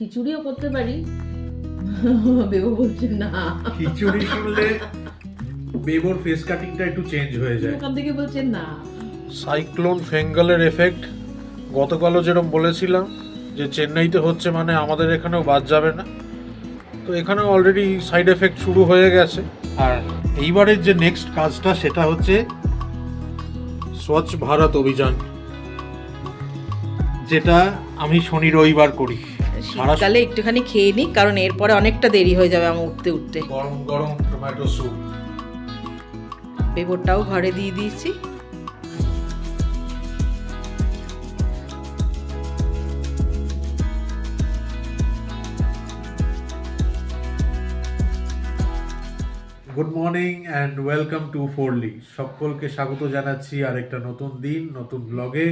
খিচুড়িও করতে পারি। বেবু বলছে না। খিচুড়ি শুনলে বেবোর ফেস কাটিংটা একটু চেঞ্জ হয়ে যায়। ওখান থেকে বলছে না। সাইক্লোন ফেঙ্গালের এফেক্ট গতকালও যেরকম বলেছিলাম যে চেন্নাইতে হচ্ছে মানে আমাদের এখানেও বাদ যাবে না, তো এখানেও অলরেডি সাইড এফেক্ট শুরু হয়ে গেছে। আর এইবারের যে নেক্সট কাজটা সেটা হচ্ছে স্বচ্ছ ভারত অভিযান, যেটা আমি শনি রবিবার করি। শীতকালে একটুখানি খেয়ে নিই, কারণ এরপরে অনেকটা দেরি হয়ে যাবে আমার উঠতে উঠতে। গরম গরম টমেটো স্যুপ। বেবরটাও ঘরে দিয়ে দিয়েছি। Good morning and welcome to ফোরলি। সকলকে স্বাগত জানাচ্ছি আরেকটা নতুন দিন নতুন ব্লগে।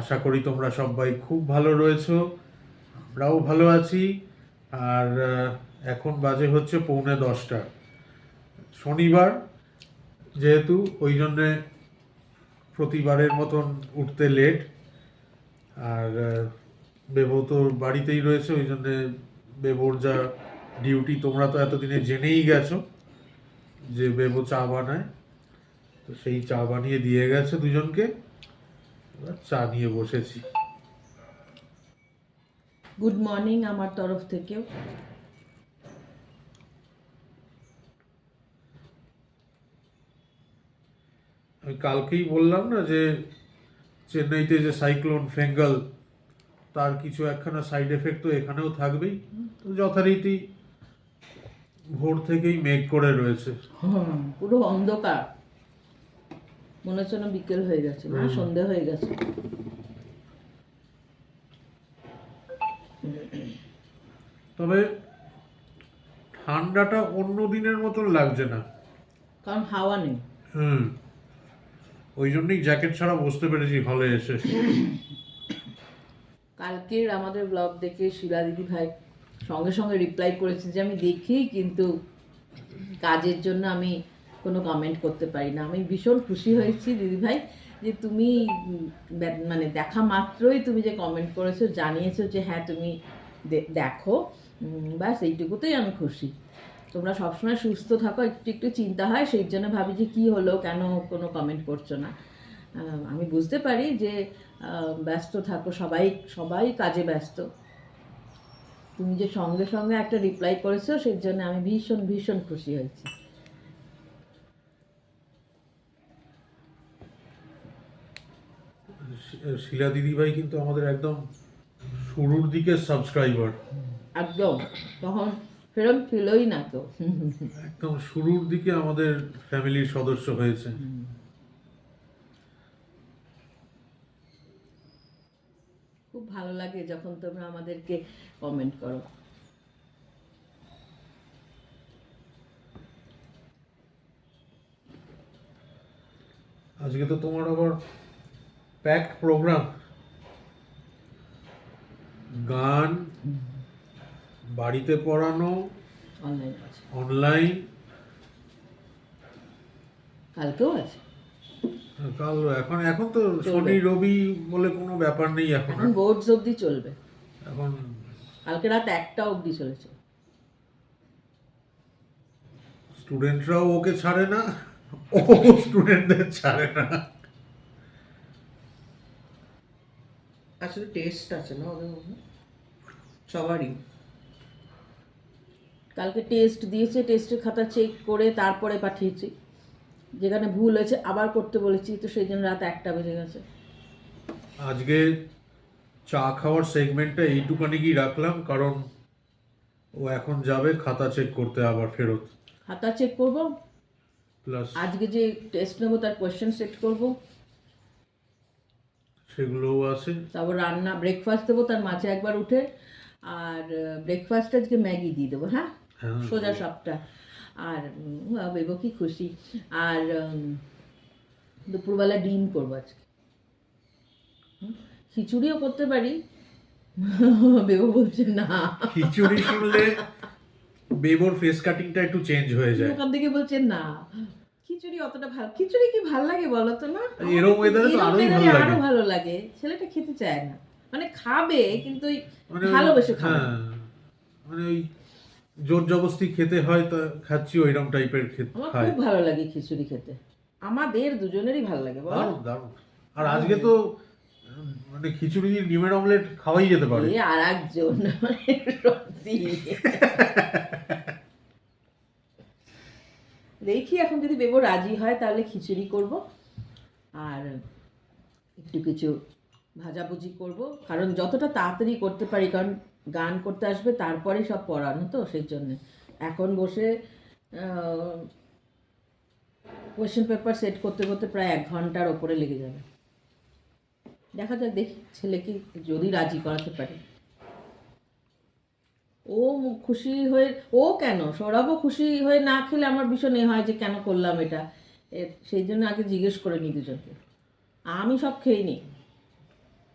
আশা করি তোমরা সবাই খুব ভালো রয়েছো, আমরাও ভালো আছি। আর এখন বাজে হচ্ছে 9:45, শনিবার যেহেতু, ওই জন্যে প্রতিবারের মতন উঠতে লেট। আর বেবো তো বাড়িতেই রয়েছে, ওই জন্যে বেবোর যা ডিউটি তোমরা তো এতদিনে জেনেই গেছো যে বেবো চা বানায়, তো সেই চা বানিয়ে দিয়ে গেছে দুজনকে, এবার চা নিয়ে বসেছি। গুড মর্নিং আমার তরফ থেকেও। আমি কালকেই বললাম না যে চেন্নাইতে যে সাইক্লোন ফেঙ্গাল, তার কিছু একখানা সাইড এফেক্ট তো এখানেও থাকবেই। তো যথারীতি ভোর থেকেই মেঘ করে রয়েছে। পুরো অন্ধকার, মনে হচ্ছে না বিকেল হয়ে গেছে, না সন্ধে হয়ে গেছে। তবে ঠান্ডাটা অন্য দিনের মতন লাগছে না, কারণ হাওয়া নেই। ওই জন্যই জ্যাকেট ছাড়া বসতে পেরেছি হলে এসে। কালকের আমাদের ব্লগ দেখে শিলা দিদি ভাই সঙ্গে সঙ্গে রিপ্লাই করেছে যে আমি দেখি, কিন্তু কাজের জন্য আমি কোনো কমেন্ট করতে পারি না। আমি ভীষণ খুশি হয়েছি দিদি ভাই যে তুমি মানে দেখা মাত্রই তুমি যে কমেন্ট করেছো, জানিয়েছো যে হ্যাঁ তুমি দেখো, ব্যাস এইটুকুতেই আমি খুশি। তোমরা সবসময় সুস্থ থাকো, একটু একটু চিন্তা হয়, সেই জন্য ভাবি যে কী হলো, কেন কোনো কমেন্ট করছো না। আমি বুঝতে পারি যে ব্যস্ত থাকো, সবাই সবাই কাজে ব্যস্ত। তুমি যে সঙ্গে সঙ্গে একটা রিপ্লাই করেছো, সেই জন্য আমি ভীষণ ভীষণ খুশি হয়েছি। শিলা দিদিভাই কিন্তু আমাদের একদম শুরুর দিকের সাবস্ক্রাইবার, একদম তখন ফেরত ছিলই না তো। একদম শুরুর দিকে আমাদের ফ্যামিলির সদস্য হয়েছে। খুব ভালো লাগে যখন তোমরা আমাদেরকে কমেন্ট করো। আজকে তো তোমার আবার প্যাকড প্রোগ্রাম, গান, বাড়িতে পড়ানো, অনলাইন আছে, অনলাইন। কালকেও আছে। কাল এখন এখন তো শনি রবি বলে কোনো ব্যাপার নেই এখন। এখন বোর্ডস অবধি চলবে, এখন কালকে রাত 1টা অবধি চলেছে। স্টুডেন্টরাও ওকে ছাড়ে না, ও স্টুডেন্টদের ছাড়ে না। আসলে টেস্ট আছে না ওদের মধ্যে সবারই। কালকে টেস্ট দিয়েছে, টেস্টের খাতা চেক করে তারপরে পাঠিয়েছি। যেখানে ভুল হয়েছে আবার করতে বলেছি, তো সেই জন্য রাত 1টা বেজে গেছে। আজকে চা খাওয়ার সেগমেন্টটা এইটুকানি রাখলাম, কারণ ও এখন যাবে খাতা চেক করতে আবার ফেরত। খাতা চেক করব, প্লাস আজকে যে টেস্ট নেবো তার কোয়েশ্চেন সেট করব, সেগুলোও আছে। তারপর রান্না ব্রেকফাস্ট দেবো তার মাঝে একবার উঠে। আর ব্রেকফাস্ট আজকে ম্যাগি দিয়ে দেবো, হ্যাঁ সোজা সবটা। আর বেবো কি খুশি। আর দুপুরবেলা ডিম করবো আজকে। খিচুড়িও করতে পারি। বেবো বলছে না। খিচুড়ি শুনলে বেবোর ফেস কাটিংটা একটু চেঞ্জ হয়ে যায়। ওখান থেকে বলছে না, খিচুড়ি অতটা ভালো, খিচুড়ি কি ভালো লাগে বলো তো? না এরকম ওয়েদারে তো আরোই ভালো লাগে। আরো ভালো লাগে, ছেলেটা খেতে চায় না। মানে খাবে কিন্তু ওই মানে ভালোবেসে খাবে না। হ্যাঁ, মানে ওই জোর জবরদস্তি খেতে হয় তা খাচ্ছি, ওইরকম টাইপের আমার খায়। খুব ভালো লাগে খিচুড়ি খেতে, আমাদের দুজনেরই ভালো লাগে বলো। দারুণ দারুণ। আর আজকে তো মানে খিচুড়ি দিয়ে ডিমের অমলেট খাওয়াই যেতে পারে। এ আর একজন মানে সত্যি। দেখি এখন যদি বেবো রাজি হয় তাহলে খিচুড়ি করব, আর একটু কিছু ভাজাভুজি করব, কারণ যতটা তাড়াতাড়ি করতে পারি, কারণ গান করতে আসবে তারপরে সব পড়ানো, তো সেই জন্যে এখন বসে কোয়েশ্চেন পেপার সেট করতে করতে প্রায় 1 ঘন্টার ওপরে লেগে যাবে। দেখা যাক, দেখি ছেলেকে যদি রাজি করাতে পারি। ও খুশি হয়ে, ও কেন, সৌরভও খুশি হয়ে না খেলে আমার ভীষণ এ হয় যে কেন করলাম এটা, সেই জন্য আগে জিজ্ঞেস করে নিই দুজনকে। আমি সব খেয়ে নিই।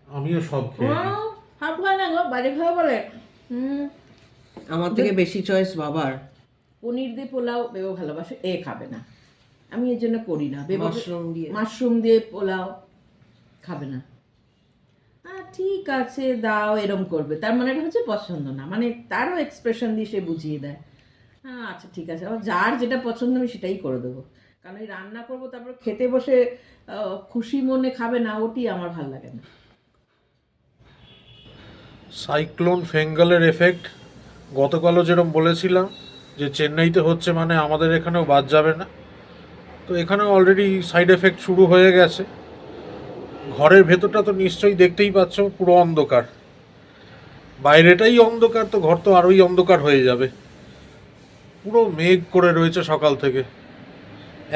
আমিও সব খেয়ে নিই। হাফ খায় না গো, বাজে খাওয়া বলে। আমার থেকে বেশি চয়েস বাবার। পনির দিয়ে পোলাও বেবো ভালোবাসে, এ খাবে না, আমি এর জন্য করি না। মাশরুম দিয়ে। মাশরুম দিয়ে পোলাও খাবে না। ঠিক আছে দাও, এরম করবে, তার মানে এটা হচ্ছে পছন্দ না, মানে তারও এক্সপ্রেশন দিয়ে সে বুঝিয়ে দেয়। আচ্ছা ঠিক আছে, আমার যার যেটা পছন্দ আমি সেটাই করে দেবো, কারণ এই রান্না করবো তারপর খেতে বসে খুশি মনে খাবে না, ওটি আমার ভাল লাগে না। সাইক্লোন ফেঙ্গালের এফেক্ট গতকালও যেরকম বলেছিলাম যে চেন্নাইতে হচ্ছে, মানে আমাদের এখানেও বাদ যাবে না। তো এখানেও অলরেডি সাইড এফেক্ট শুরু হয়ে গেছে। ঘরের ভেতরটা তো নিশ্চয়ই দেখতেই পাচ্ছ, পুরো অন্ধকার। বাইরেটাই অন্ধকার, তো ঘর তো আরোই অন্ধকার হয়ে যাবে। পুরো মেঘ করে রয়েছে সকাল থেকে।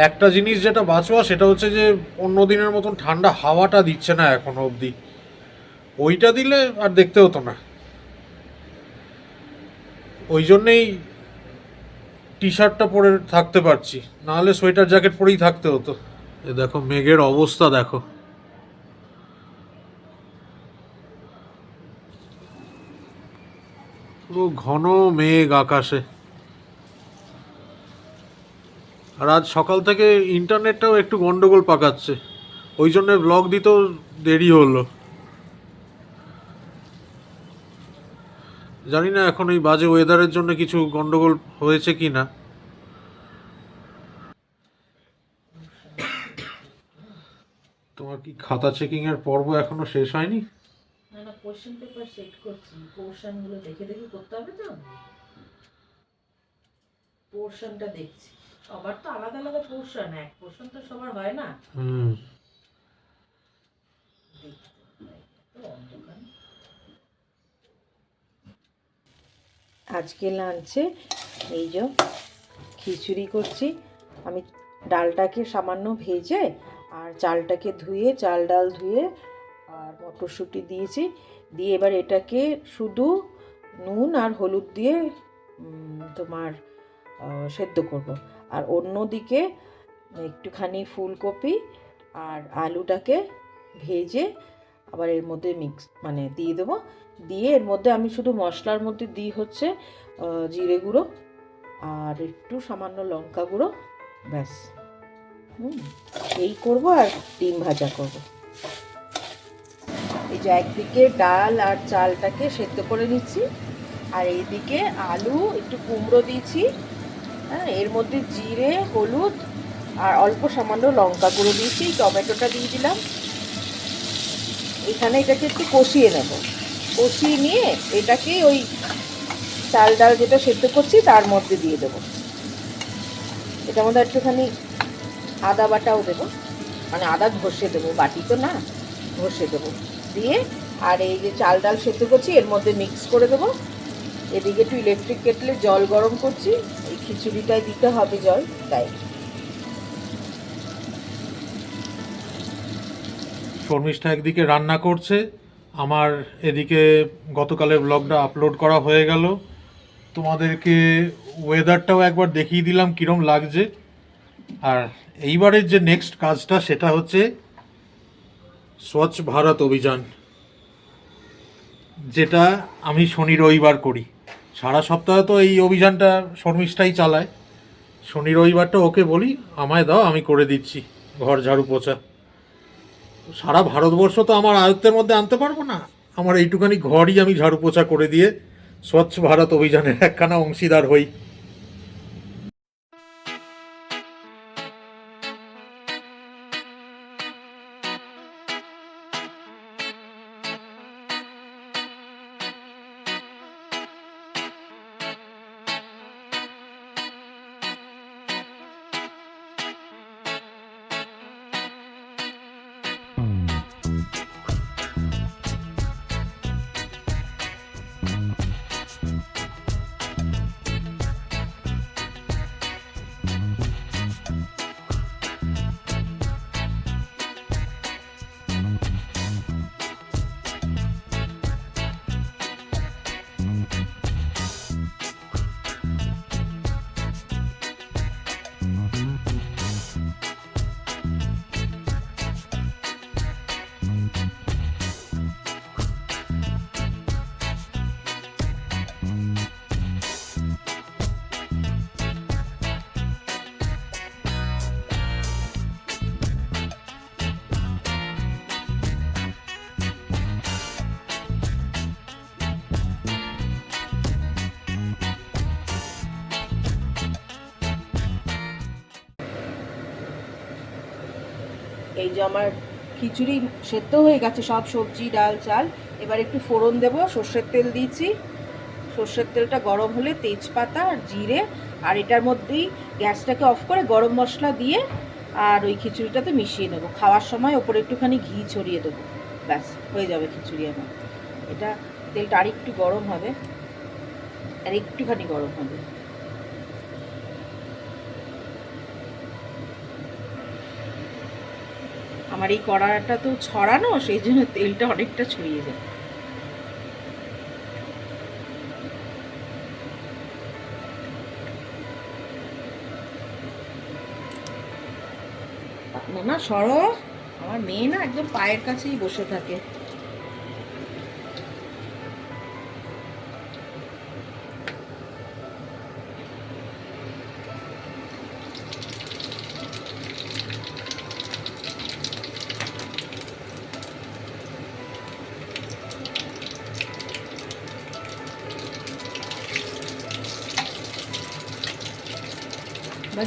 একটা জিনিস যেটা বাঁচোয়া সেটা হচ্ছে যে অন্য দিনের মতন ঠান্ডা হাওয়াটা দিচ্ছে না এখনো অবধি। ওইটা দিলে আর দেখতে হতো না। ওই জন্যেই টি শার্টটা পরে থাকতে পারছি, নাহলে সোয়েটার জ্যাকেট পরেই থাকতে হতো। এ দেখো মেঘের অবস্থা দেখো। পুরো ঘন মেঘ আকাশে। আর আজ সকাল থেকে ইন্টারনেটটাও একটু গন্ডগোল পাকাচ্ছে, ওই জন্য ব্লগ দিতেও দেরি হলো। জানি না এখন এই বাজে ওয়েদারের জন্য কিছু গন্ডগোল হয়েছে কি না। তোমার কি খাতা চেকিং এর পর্ব এখনো শেষ হয়নি? না না, কোশ্চেন পেপার সেট করছি, পোর্শনগুলো দেখে দেখে করতে হবে তো, পোর্শনটা দেখছি। সবার তো আলাদা আলাদা পোর্শন, এক পোর্শন তো সবার হয় না। আজকে লাঞ্চে এই যে খিচুড়ি করছি আমি, ডালটাকে সামান্য ভেজে আর চালটাকে ধুয়ে, চাল ডাল ধুয়ে আর মটরশুঁটি দিয়েছি, দিয়ে এবার এটাকে শুধু নুন আর হলুদ দিয়ে তোমার সেদ্ধ করব। আর অন্যদিকে একটুখানি ফুলকপি আর আলুটাকে ভেজে আবার এর মধ্যে মিক্স মানে দিয়ে দেবো। দিয়ে এর মধ্যে আমি শুধু মশলার মধ্যে দিই হচ্ছে জিরে গুঁড়ো আর একটু সামান্য লঙ্কা গুঁড়ো, ব্যাস। এই করব আর ডিম ভাজা করব। এই যে একদিকে ডাল আর চালটাকে সেদ্ধ করে নিচ্ছি, আর এইদিকে আলু একটু কুমড়ো দিয়েছি, হ্যাঁ, এর মধ্যে জিরে হলুদ আর অল্প সামান্য লঙ্কা গুঁড়ো দিয়েছি, টমেটোটা দিয়ে দিলাম। এখানে এটাকে একটু কষিয়ে নেব, কষিয়ে নিয়ে এটাকে ওই চাল ডাল যেটা সেদ্ধ করছি তার মধ্যে দিয়ে দেবো। এটার মধ্যে একটুখানি আদা বাটাও দেবো, মানে আদা ঘষে দেবো, বাটি তো না, ঘষে দেবো। দিয়ে আর এই যে চাল ডাল সেদ্ধ করছি এর মধ্যে মিক্স করে দেবো। এদিকে একটু ইলেকট্রিক কেটলে জল গরম করছি, এই খিচুড়িটায় দিতে হবে জল, তাই। শর্মিষ্ঠা একদিকে রান্না করছে, আমার এদিকে গতকালের ব্লগটা আপলোড করা হয়ে গেল। তোমাদেরকে ওয়েদারটাও একবার দেখিয়ে দিলাম কীরম লাগছে। আর এইবারের যে নেক্সট কাজটা সেটা হচ্ছে স্বচ্ছ ভারত অভিযান, যেটা আমি শনি রবিবার করি। সারা সপ্তাহে তো এই অভিযানটা শর্মিষ্ঠাই চালায়, শনি রবিবারটা ওকে বলি আমায় দাও, আমি করে দিচ্ছি ঘর ঝাড়ু পোছা। সারা ভারতবর্ষ তো আমার আয়ত্তের মধ্যে আনতে পারবো না, আমার এইটুখানি ঘরই আমি ঝাড়ু পোছা করে দিয়ে স্বচ্ছ ভারত অভিযানের একখানা অংশীদার হই। এই যে আমার খিচুড়ি সেদ্ধ হয়ে গেছে, সব সবজি ডাল চাল। এবার একটু ফোড়ন দেব, সর্ষের তেল দিয়েছি। সর্ষের তেলটা গরম হলে তেজপাতা আর জিরে, আর এটার মধ্যেই গ্যাসটাকে অফ করে গরম মশলা দিয়ে আর ওই খিচুড়িটাতে মিশিয়ে নেবো। খাওয়ার সময় ওপরে একটুখানি ঘি ছড়িয়ে দেবো, ব্যাস হয়ে যাবে খিচুড়ি আমার। এটা তেলটা আর একটু গরম হবে, আর একটুখানি গরম হবে। আমার এই কড়াটা তো ছড়ানো, সেই জন্য তেলটা অনেকটা ছড়িয়ে যায়। না না সরো, আমার মেয়ে না একদম পায়ের কাছেই বসে থাকে।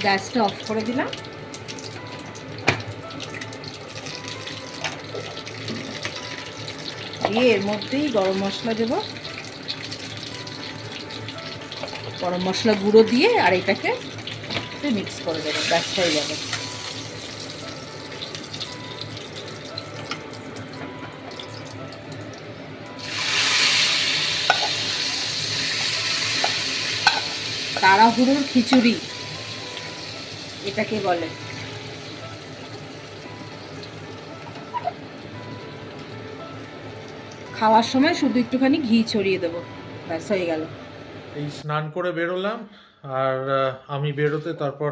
গ্যাসটা অফ করে দিলাম। দিয়ে এর মধ্যেই গরম মশলা দেব, গরম মশলা গুঁড়ো দিয়ে আর এটাকে মিক্স করে দেবো, ব্যাস হয়ে যাবে। তাড়াহুড়োর খিচুড়ি এটাকে বলে। খাওয়ার সময় শুধু একটুখানি ঘি ছড়িয়ে দেবো, ব্যাস হয়ে গেল। এই স্নান করে বেরোলাম, আর আমি বেরোতে তারপর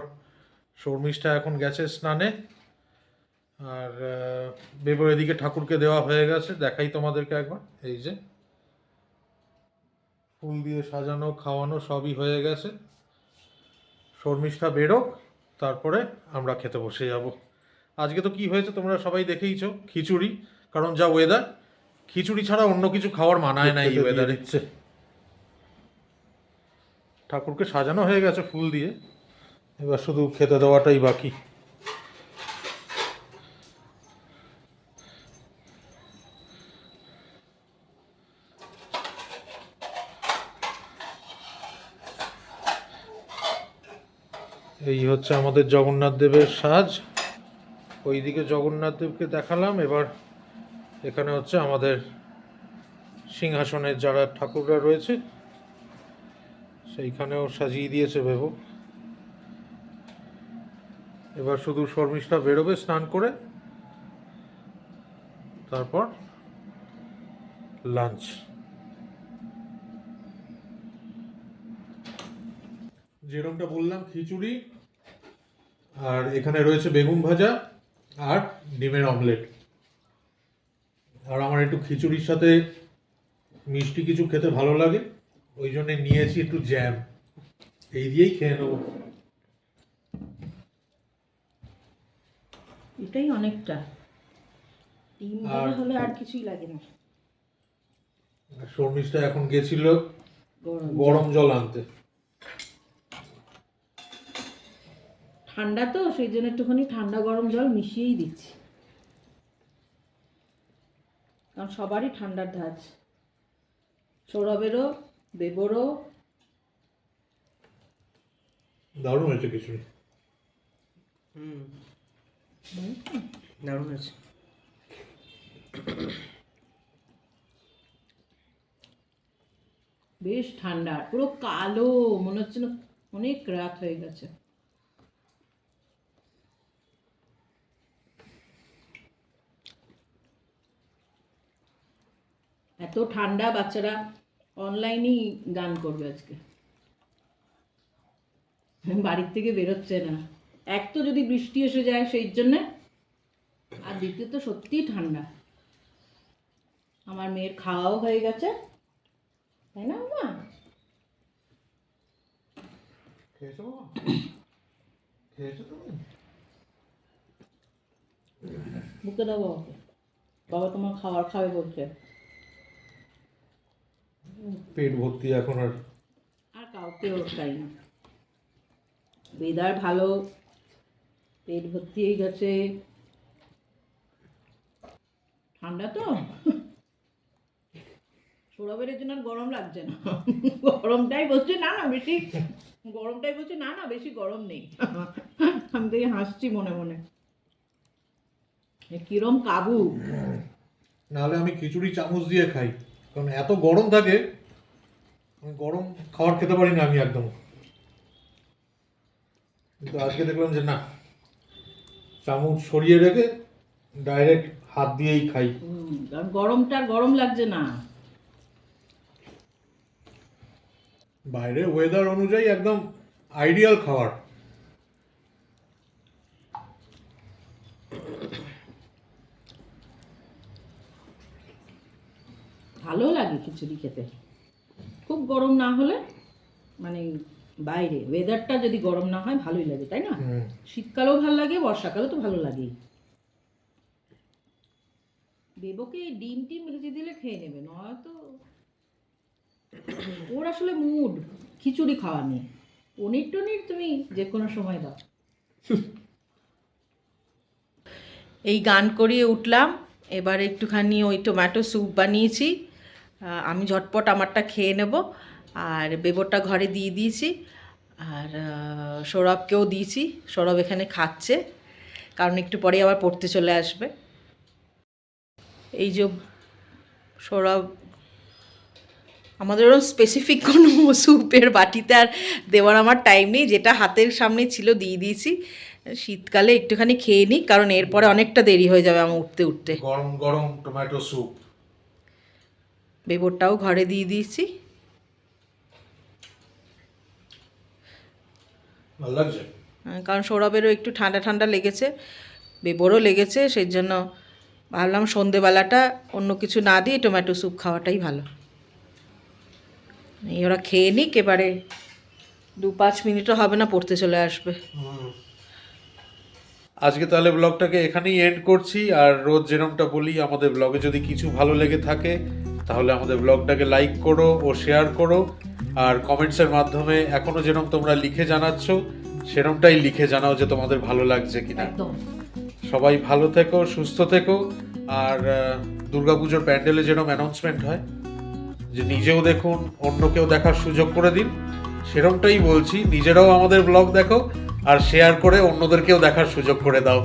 শর্মিষ্ঠা এখন গেছে স্নানে, আর বেবর এদিকে ঠাকুরকে দেওয়া হয়ে গেছে। দেখাই তোমাদেরকে একবার, এই যে ফুল দিয়ে সাজানো খাওয়ানো সবই হয়ে গেছে। শর্মিষ্ঠা বেরোক, তারপরে আমরা খেতে বসে যাব। আজকে তো কি হয়েছে তোমরা সবাই দেখেইছো, খিচুড়ি। কারণ যা ওয়েদার, খিচুড়ি ছাড়া অন্য কিছু খাওয়ার মানায় না এই ওয়েদারে। ঠাকুরকে সাজানো হয়ে গেছে ফুল দিয়ে, এবার শুধু খেতে দেওয়াটাই বাকি। এই হচ্ছে আমাদের জগন্নাথ দেবের সাজ। ওইদিকে জগন্নাথ দেবকে দেখালাম, এবার এখানে হচ্ছে আমাদের সিংহাসনের যারা ঠাকুররা রয়েছে সেইখানেও সাজিয়ে দিয়েছে ভেবো। এবার শুধু শর্মিষ্ঠা বেরোবে স্নান করে, তারপর লাঞ্চ। যেরকমটা বললাম খিচুড়ি, আর এখানে রয়েছে বেগুন ভাজা আর ডিমের অমলেট। আর আমার একটু খিচুড়ির সাথে মিষ্টি কিছু খেতে ভালো লাগে, ওই জন্য নিয়েছি একটু জ্যাম। এই দিয়েই খেয়ে নেবো। এটাই অনেকটা, ডিম হলে আর কিছুই লাগে না। শর্মিষ্ঠা এখন গেছিল গরম গরম জল আনতে। ঠান্ডা তো সেই জন্য একটুখানি ঠান্ডা গরম জল মিশিয়েই দিচ্ছি, কারণ সবারই ঠান্ডার ধাঁচ, সৌরভেরও, দেবরও। দারুণ হয়েছে খিচুড়ি। দারুণ হয়েছে। বেশ ঠান্ডা, পুরো কালো, মনে হচ্ছে না অনেক রাত হয়ে গেছে। এত ঠান্ডা, বাচ্চারা অনলাইনেই গান করবে আজকে, বাড়ির থেকে বেরোচ্ছে না। এক তো যদি বৃষ্টি এসে যায় সেই জন্যে, আর দ্বিতীয়ত সত্যিই ঠান্ডা। আমার মেয়ের খাওয়াও হয়ে গেছে, তাই না মা? খেয়েছো বাবা? খেয়েছো তুমি? বুকে দাও বাবাকে, বাবা তোমার খাবার খাবে বলছে। পেট ভর্তি এখন আর আর কাউকেও চাই না। ওয়েদার ভালো, পেট ভর্তি হয়ে গেছে, ঠান্ডা তো। সৌরভের জন্য আর গরম লাগছে না, গরমটাই বলছে না না বেশি, গরমটাই বলছে না না বেশি গরম নেই। আমি থেকে হাসছি মনে মনে, কিরম কাবু। নাহলে আমি খিচুড়ি চামচ দিয়ে খাই, কারণ এত গরম থাকে, আমি গরম খাবার খেতে পারি না আমি একদম। কিন্তু আজকে দেখলাম যে না, চামচ সরিয়ে রেখে ডাইরেক্ট হাত দিয়েই খাই। কারণ গরমটা আর গরম লাগছে না। বাইরের ওয়েদার অনুযায়ী একদম আইডিয়াল খাবার। ভালো লাগে খিচুড়ি খেতে, খুব গরম না হলে, মানে বাইরে ওয়েদারটা যদি গরম না হয় ভালোই লাগে, তাই না? শীতকালেও ভালো লাগে, বর্ষাকালেও তো ভালো লাগেই। দেবকে ডিম টিম ভেজে দিলে খেয়ে নেবে, নয়তো ওর আসলে মুড খিচুড়ি খাওয়া নিয়ে। পনির টনির তুমি যে কোনো সময় দাও। এই গান করিয়ে উঠলাম, এবার একটুখানি ওই টমেটো স্যুপ বানিয়েছি, আমি ঝটপট আমারটা খেয়ে নেব। আর বেবরটা ঘরে দিয়ে দিয়েছি, আর সৌরভকেও দিয়েছি। সৌরভ এখানে খাচ্ছে, কারণ একটু পরে আবার পড়তে চলে আসবে। এই যে সৌরভ, আমাদের ওরকম স্পেসিফিক কোনো স্যুপের বাটিতে আর দেওয়ার আমার টাইম নেই, যেটা হাতের সামনে ছিল দিয়ে দিয়েছি। শীতকালে একটুখানি খেয়ে নিই, কারণ এরপরে অনেকটা দেরি হয়ে যাবে আমার উঠতে উঠতে। গরম গরম টমেটো স্যুপ। বেবরটাও ঘরে দিয়ে দিয়েছি। ভালো লাগছে, কারণ সৌরভেরও একটু ঠান্ডা ঠান্ডা লেগেছে, বেবরও লেগেছে, সেই জন্য ভাবলাম সন্ধেবেলাটা অন্য কিছু না দিয়ে টমেটো স্যুপ খাওয়াটাই ভালো। এই ওরা খেয়ে নিক, এবারে 2-5 মিনিটও হবে না পড়তে চলে আসবে। আজকে তাহলে ব্লগটাকে এখানেই এন্ড করছি। আর রোজ যেরকমটা বলি, আমাদের ব্লগে যদি কিছু ভালো লেগে থাকে তাহলে আমাদের ব্লগটাকে লাইক করো ও শেয়ার করো। আর কমেন্টসের মাধ্যমে এখনও যেরকম তোমরা লিখে জানাচ্ছ, সেরকমটাই লিখে জানাও যে তোমাদের ভালো লাগছে কিনা। একদম। সবাই ভালো থেকো, সুস্থ থেকো। আর দুর্গাপুজোর প্যান্ডেলে যেরকম অ্যানাউন্সমেন্ট হয় যে নিজেও দেখুন, অন্যকেও দেখার সুযোগ করে দিন, সেরকমটাই বলছি, নিজেরাও আমাদের ব্লগ দেখো আর শেয়ার করে অন্যদেরকেও দেখার সুযোগ করে দাও।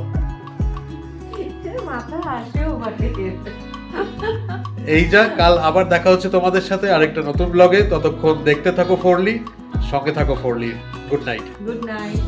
মাথা হাসেও বটে। এই যা, কাল আবার দেখা হচ্ছে তোমাদের সাথে আরেকটা নতুন ব্লগে। ততক্ষণ দেখতে থাকো ফোরলি, সঙ্গে থাকো ফোরলি। Good night. Good night.